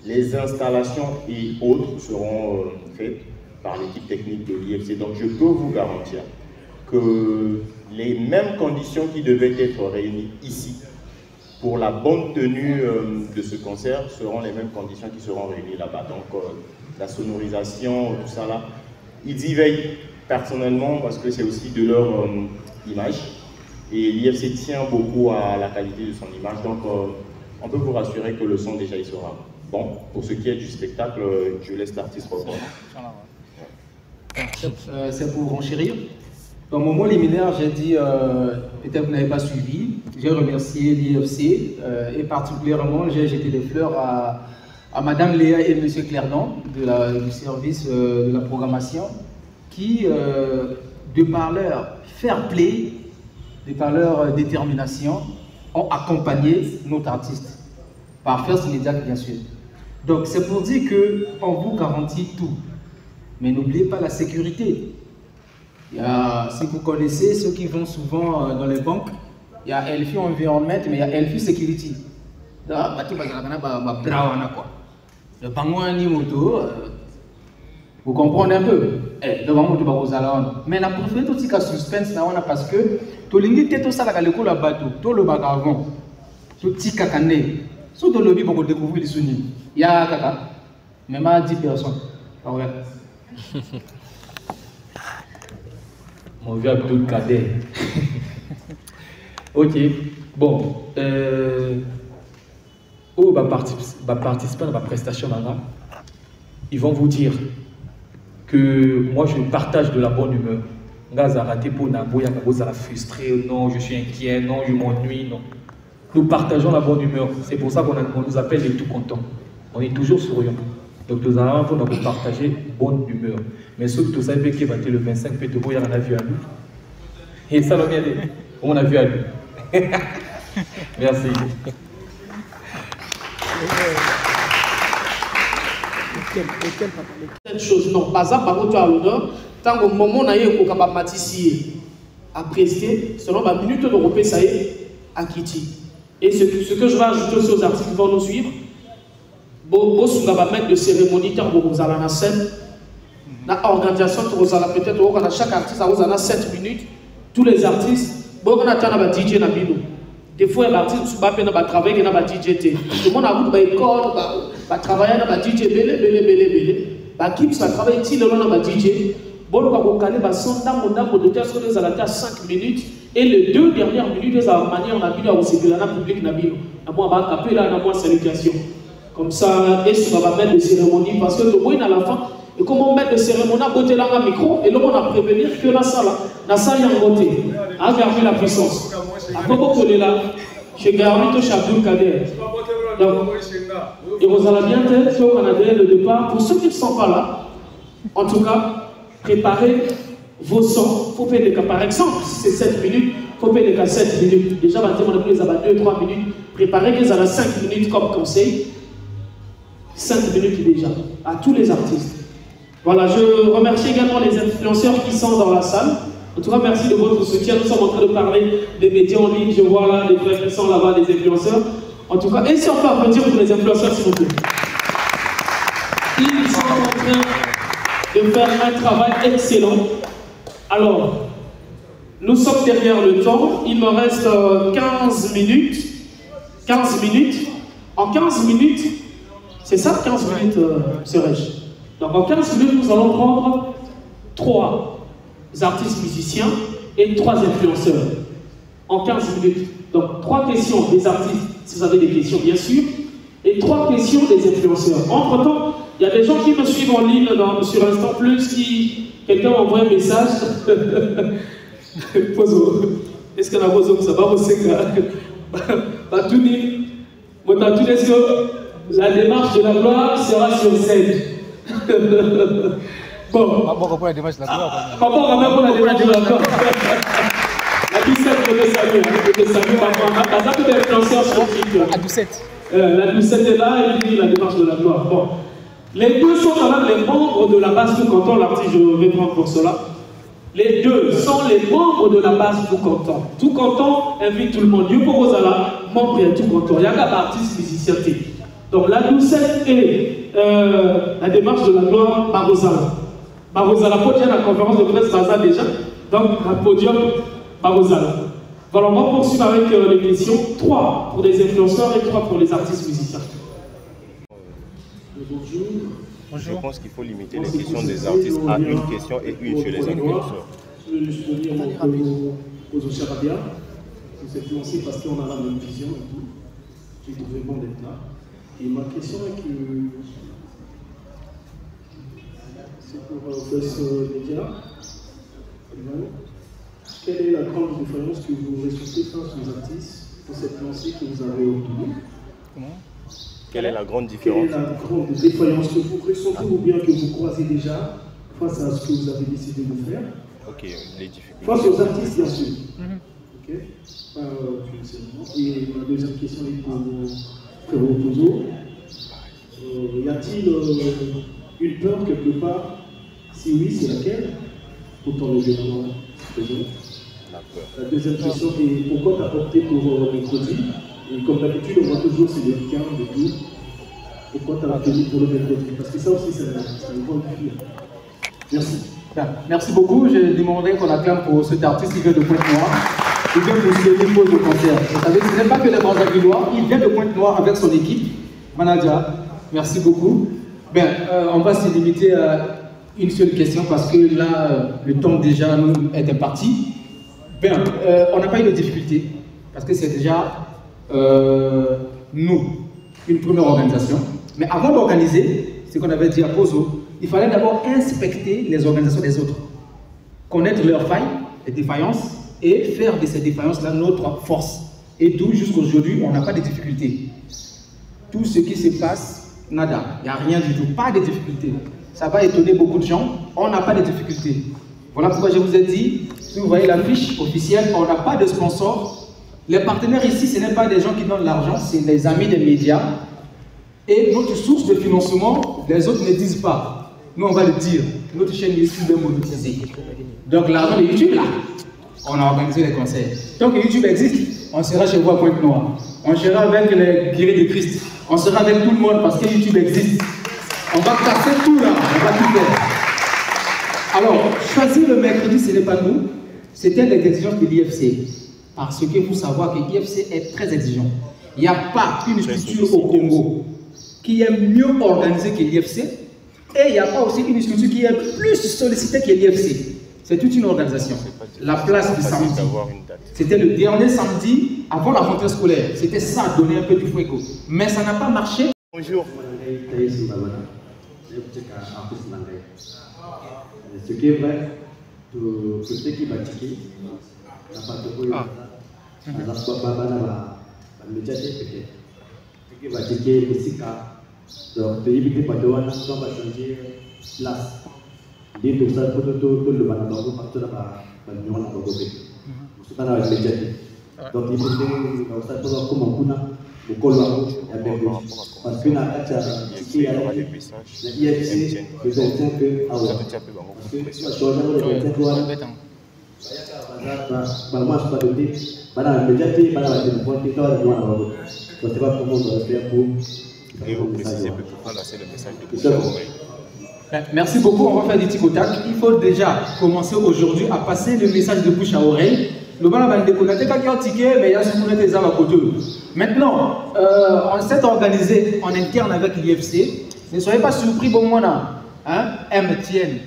Les installations et autres seront faites par l'équipe technique de l'IFC. Donc je peux vous garantir que les mêmes conditions qui devaient être réunies ici pour la bonne tenue de ce concert seront les mêmes conditions qui seront réunies là-bas. Donc la sonorisation, tout ça là, ils y veillent personnellement parce que c'est aussi de leur image. Et l'IFC tient beaucoup à la qualité de son image. Donc on peut vous rassurer que le son déjà il sera bon. Pour ce qui est du spectacle, je laisse l'artiste reprendre. C'est pour renchérir. Dans mon mot liminaire, j'ai dit, peut-être vous n'avez pas suivi, j'ai remercié l'IFC et particulièrement j'ai jeté des fleurs à Madame Léa et Monsieur Clerdon du service de la programmation qui, de par leur fair play, de par leur détermination, ont accompagné notre artiste, par First Media bien sûr. Donc c'est pour dire qu'on vous garantit tout, mais n'oubliez pas la sécurité. Il y a, si vous connaissez ceux qui vont souvent dans les banques, il y a Elfi Environment, mais il y a Elfi Security. Le bangoani moto, vous comprenez un peu. Mais la profite tout ce suspense parce que tout l'ingé tout ça la le la bateau, tout le bagavon, tout petit cacané, tout le lobby pour découvrir les sounis. Il y a caca, même à 10 personnes. Mon vieux Abdul Kader. Ok, bon. Où va participer à ma prestation là, ils vont vous dire que moi je partage de la bonne humeur. Gaza raté pour Naboya, Gaza frustré, non, je suis inquiet, non, je m'ennuie, non. nous partageons la bonne humeur. C'est pour ça qu'on nous appelle les tout contents. On est toujours souriants. Donc nous allons pour partager bonne humeur. Mais ceux qui savent que le 25 peut on a vu à lui. Et ça on a vu à lui. Merci. Cette chose, non, pas ça, par contre, tu as l'honneur. Tant qu'au moment où on a eu un maticier à prester, selon ma minute de repos, ça y est, à Kiti. Et ce que je vais ajouter aussi aux articles qui vont nous suivre, si on va mettre de cérémonie, vous allez en scène, l'organisation, peut-être, chaque artiste a 7 minutes, tous les artistes, on attend un DJ Nabino. Des fois, l'artiste va travailler dans un DJ. Tout le monde a vu une école, va travailler dans un DJ, l'équipe va travailler dans un DJ. Bon, on va caler son dame de test sur à 5 minutes et les 2 dernières minutes, de la manière on a vu là où c'est que la public Nabino. On va taper là, on va salutation. Comme ça, et on va mettre des cérémonies parce que le moins à la fin, et comment mettre des cérémonies à côté là un micro et là on a prévenir que la salle est en beauté, a gardé la puissance. À quoi vous là, chez Garmito Chabdoul Kader. Donc, et vous allez bien être si on a le départ. Pour ceux qui ne sont pas là, en tout cas, préparez vos sons. Il faut faire des cas, par exemple, si c'est 7 minutes, il faut faire des cas 7 minutes. Déjà, on a pris les 2-3 minutes. Préparez qu'ils aient 5 minutes comme conseil. 5 minutes déjà, à tous les artistes. Voilà, je remercie également les influenceurs qui sont dans la salle. En tout cas, merci de votre soutien. Nous sommes en train de parler des médias en ligne. Je vois là des frères qui sont là-bas, des influenceurs. En tout cas, et si on peut applaudir pour les influenceurs, s'il vous plaît. Ils sont en train de faire un travail excellent. Alors, nous sommes derrière le temps. Il me reste 15 minutes. 15 minutes. En 15 minutes, c'est ça, 15 minutes, serais-je. Donc en 15 minutes, nous allons prendre 3 artistes musiciens et 3 influenceurs. En 15 minutes. Donc 3 questions des artistes, si vous avez des questions bien sûr, et 3 questions des influenceurs. Entre-temps, il y a des gens qui me suivent en ligne sur Instant Plus, quelqu'un m'envoie un message. Pozo. Est-ce qu'on a Pozo que ça va aussi est-ce que la démarche de la gloire sera sur scène? Bon. Pour la démarche de la gloire. Pour la démarche de la gloire. La 17, je vais saluer. Par exemple, des influenceurs scientifiques. La 17. La 17 est là et puis la démarche de la gloire. Bon. Les deux sont quand même les membres de la base Tout Content. L'artiste, je vais prendre pour cela. Les deux sont les membres de la base Tout Content. Tout Content invite tout le monde. Dieu pour Rosala, membre de Tout Content. Il y a un artiste musicien. Donc la doucette et la démarche de la gloire Barosala. Barosala, podium la conférence de presse Baza déjà. Donc un podium Barosala. Voilà, on va poursuivre avec les questions. 3 pour les influenceurs et 3 pour les artistes musiciens. Bonjour. Je pense qu'il faut limiter les questions des artistes à une question et une chez les influenceurs. Je vais juste dire aux Ocharabia, vous êtes lancés parce qu'on a la même vision et tout. J'ai trouvé bon d'être là. Et ma question est que c'est pour Buzz Media. Quelle est la grande différence que vous ressentez face aux artistes pour cette lancée que vous avez obtenue? Quelle est la grande différence? Quelle est la grande défaillance que vous ressentez ou bien que vous croisez déjà face à ce que vous avez décidé de faire? Ok, les difficultés. Face aux artistes, bien sûr. Ok. Et ma deuxième question est pour Frérot Pozo. Y a-t-il une peur quelque part? Si oui, c'est laquelle? Autant le gouvernement présent. La deuxième question est pourquoi t'as opté pour mercredi? Et comme d'habitude, on voit toujours ces week-ends et tout. Pourquoi t'as opté pour le mercredi? Parce que ça aussi, c'est une grande fille. Merci. Bien. Merci beaucoup. Je demanderai qu'on acclame pour cet artiste qui vient de Pointe-Noire. Il vient pour se pause de concert. Vous savez, ce n'est pas que les Brazzaville-Noirs. Il vient de Pointe-Noire avec son équipe. Manadia, merci beaucoup. Bien, on va se limiter à une seule question parce que là, le temps déjà nous est imparti. Bien, on n'a pas eu de difficulté parce que c'est déjà nous, une première organisation. Mais avant d'organiser, ce qu'on avait dit à Pozo, il fallait d'abord inspecter les organisations des autres, connaître leurs failles, les défaillances, et faire de ces défaillances-là notre force. Et d'où jusqu'aujourd'hui, on n'a pas de difficultés. Tout ce qui se passe, nada, il n'y a rien du tout, pas de difficultés. Ça va étonner beaucoup de gens, on n'a pas de difficultés. Voilà pourquoi je vous ai dit, si vous voyez la fiche officielle, on n'a pas de sponsors. Les partenaires ici, ce n'est pas des gens qui donnent l'argent, c'est des amis des médias. Et notre source de financement, les autres ne disent pas. Nous, on va le dire. Notre chaîne YouTube est monétisée. Donc l'argent de YouTube, là, on a organisé les concerts. Tant que YouTube existe, on sera chez vous à Pointe-Noire. On sera avec les guéris de Christ. On sera avec tout le monde parce que YouTube existe. On va casser tout là, on va tout faire. Alors, choisir le mercredi, ce n'est pas nous. C'était les exigences de l'IFC. Parce que vous savez que l'IFC est très exigeant. Il n'y a pas une structure au Congo qui est mieux organisée que l'IFC. Et il n'y a pas aussi une structure qui est plus sollicitée que l'IFC. C'est toute une organisation. La place du samedi, c'était le dernier samedi avant la rentrée scolaire. C'était ça, donner un peu du fuego. Mais ça n'a pas marché. Bonjour. Ce qui est vrai, tout ce qui va tiquer, n'a pas de quoi. On a pas peut-être. Ce qui va tiquer, musique, donc pays qui va devoir changer place. Dit tout ça, tout le banabou, partout là-bas, nous on a pas côté. C'est pas la médiatique. Donc il faut que ça soit comme on a au colo parce que na kacha qui a la IFC que c'est un peu à parce que ça change le contexte bah moi pas de dit bana médiatique bana la téléphone qui doit nous on donc c'est pas comment on doit faire pour et vous précisez pourquoi là c'est le message de bouche à oreille. Merci beaucoup, on va faire des tic-tac. Il faut déjà commencer aujourd'hui à passer le message de bouche à oreille. Le bal va déconnecter quand il y a un ticket, mais il y a ce qu'on est déjà à côté. Maintenant, on s'est organisé en interne avec l'IFC. Ne soyez pas surpris, bon, moi, MTN.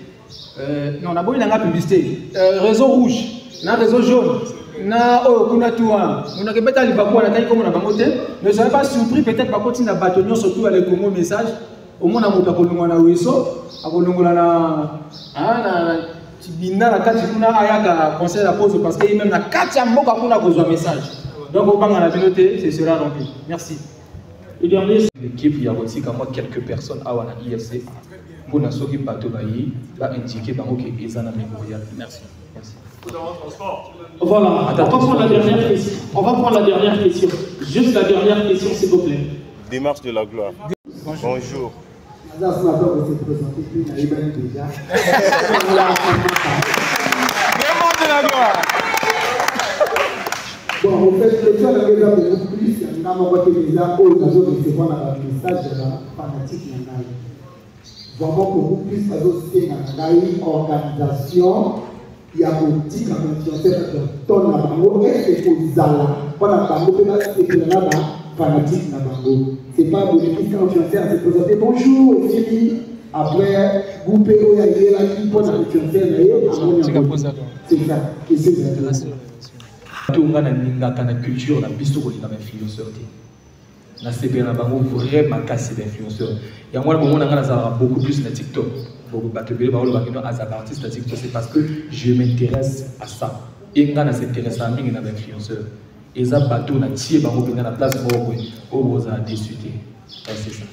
Non, on a beau une publicité. Réseau rouge, réseau jaune. Ne soyez pas surpris, peut-être par contre, il y a un bâtonnier, surtout avec le mot message. Au moins, on a un Wesso, on a Tibina, la carte de conseil la pause parce qu'il y a même la carte de message. Donc, on va la noter, ce sera rempli. Merci. Le dernier, l'équipe, il y a aussi quelques personnes à l'IFC. Pour nous, ceux qui partent va indiquer qu'ils ont un mémorial. Merci. Merci. Voilà, on va prendre la dernière question. On va prendre la dernière question. Juste la dernière question, s'il vous plaît. Démarche de la gloire. Bonjour. Ce matin, on s'est présenté, puis il y a eu même déjà. Démarche de la gloire. Bon, en fait, le temps de la beaucoup plus, il y a un moment qui est déjà haut, dans le recevoir le message de la fanatique. Vraiment, beaucoup plus, parce que c'est une organisation. Il y a aussi la confiance dans la bango et aux ala. Pour la bango, c'est que la fanatique na bango. C'est pas bénéfice confiance à se présenter bonjour et fini. Après, groupe où il y a qui pour la confiance c'est ça. Et c'est ça. Tout le monde a une culture, la bisto qui est influenceur. Na CP na bango vraiment cassé d'influenceurs. Il y a moi le moment où on a beaucoup plus na TikTok. C'est parce que je m'intéresse à ça. Et quand on s'intéresse à un influenceur, et ça bateau na tiré bango dans la place où vous avez discuté. C'est ça.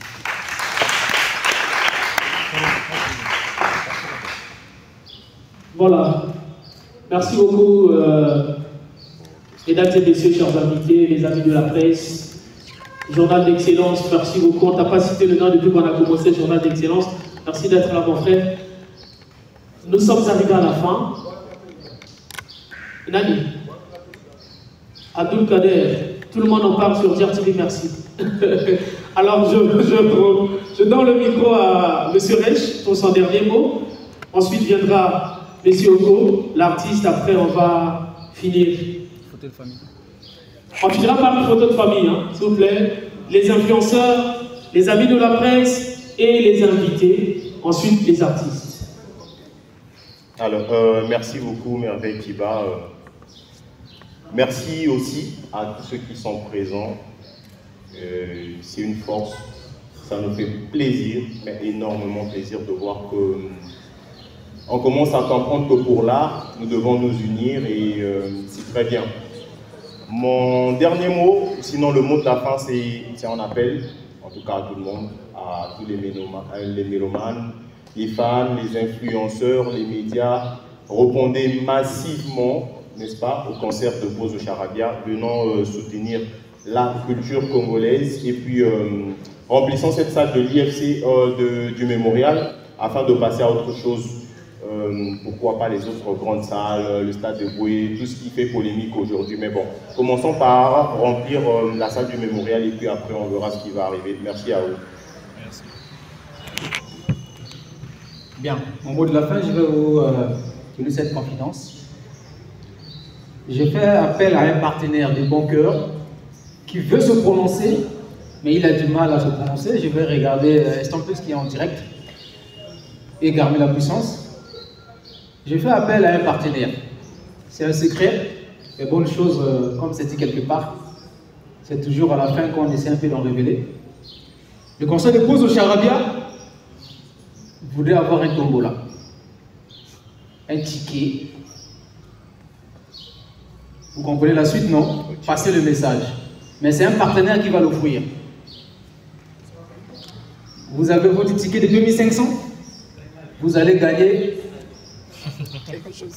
Voilà. Merci beaucoup, mesdames et messieurs, chers invités, les amis de la presse. Journal d'excellence, merci beaucoup. On t'a pas cité le nom depuis qu'on a commencé le journal d'excellence. Merci d'être là, mon frère. Nous sommes arrivés à la fin. Nani, Abdul Kader, tout le monde en parle sur DRTV, merci. Alors, je donne le micro à M. Rech pour son dernier mot. Ensuite viendra M. Oko, l'artiste. Après, on va finir. Photo de famille. On finira par une photo de famille, hein, s'il vous plaît. Les influenceurs, les amis de la presse et les invités, ensuite les artistes. Alors, merci beaucoup, Merveille Kiba. Merci aussi à tous ceux qui sont présents. C'est une force. Ça nous fait plaisir, mais énormément plaisir de voir qu'on commence à comprendre que pour l'art, nous devons nous unir et c'est très bien. Mon dernier mot, sinon le mot de la fin, c'est un appel, en tout cas à tout le monde, à tous les mélomanes, les fans, les influenceurs, les médias. Répondez massivement, n'est-ce pas, au concert de Pose au Charabia, venant soutenir la culture congolaise et puis remplissant cette salle de l'IFC du Mémorial afin de passer à autre chose. Pourquoi pas les autres grandes salles, le stade de Boué, tout ce qui fait polémique aujourd'hui. Mais bon, commençons par remplir la salle du Mémorial et puis après on verra ce qui va arriver. Merci à vous. Merci. Bien, mon mot de la fin, je vais vous donner cette confidence. J'ai fait appel à un partenaire de bon cœur qui veut se prononcer, mais il a du mal à se prononcer. Je vais regarder Instant Plus qui est en direct et garder la puissance. J'ai fait appel à un partenaire. C'est un secret, mais bonne chose, comme c'est dit quelque part, c'est toujours à la fin qu'on essaie un peu d'en révéler. Le conseil de Pose au Charabia voulait avoir un tombola, un ticket. Vous comprenez la suite, non? Passez le message. Mais c'est un partenaire qui va l'offrir. Vous avez votre ticket de 2500, vous allez gagner.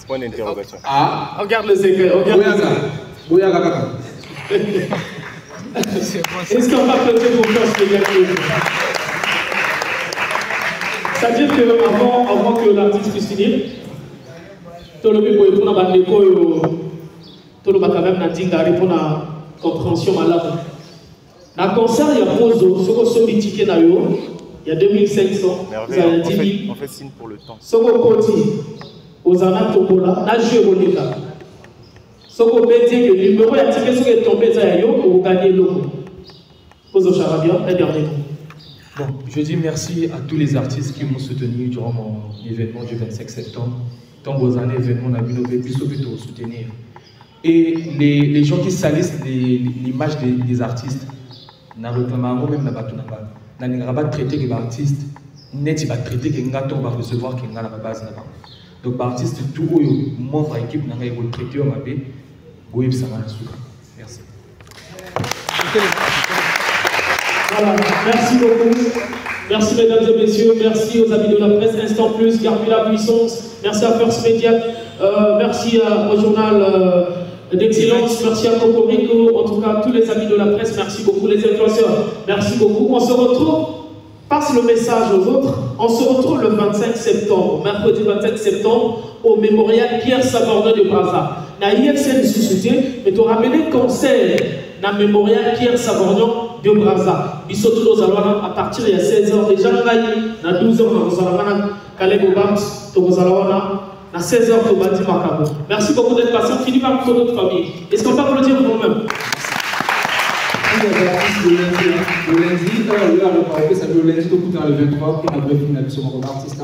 Point d'interrogation. Ah, regarde le secret. Regarde Est-ce qu'on va prêter confiance les gars? C'est-à-dire qu'avant que l'artiste puisse finir, tout le monde peut répondre à l'école, tout le monde quand même a répondre à compréhension malade. Dans le concert, il y a pose, ce qui ticket il y a 2500. On fait signe pour le temps. Ce qui aux Anna Tokola, la jeu au Léka. Ce qu'on peut dire que le numéro est ticket, ce qui est tombé, vous gagnez le coup. Pose au Charabia, un dernier coup. Bon, je dis merci à tous les artistes qui m'ont soutenu durant mon événement du 25 septembre. Tant vos années événements, on a vu nos plutôt soutenir. Et les gens qui salissent l'image des artistes, n'a réclamé même n'a pas traité les artistes, net il va traiter que ngato va recevoir que ngala base na ba. Donc artiste tout membre équipe n'a pas traité au mabé, goyib ça va souka. Merci. Voilà, merci beaucoup. Merci mesdames et messieurs, merci aux amis de la presse, Instant Plus, Gardez la puissance, merci à First Media, merci au journal d'excellence, merci à Cocorico, en tout cas tous les amis de la presse, merci beaucoup, les influenceurs, merci beaucoup. On se retrouve, passe le message aux autres, on se retrouve le 25 septembre, mercredi 25 septembre, au mémorial Pierre Savardin de Brazza. Na IFC Sussuté, mais tu ramené concert dans le mémorial Pierre Savardin de Brazza. Ils sont tous à partir de 16h déjà, à 12h, nous allons Caleb Obams, nous allons à 16h, nous allons merci beaucoup d'être patient. Philippe, par notre famille. Est-ce qu'on peut applaudir pour nous-mêmes? Le lundi, ça le lundi, donc le 23, pour la vraie finale de ce artiste.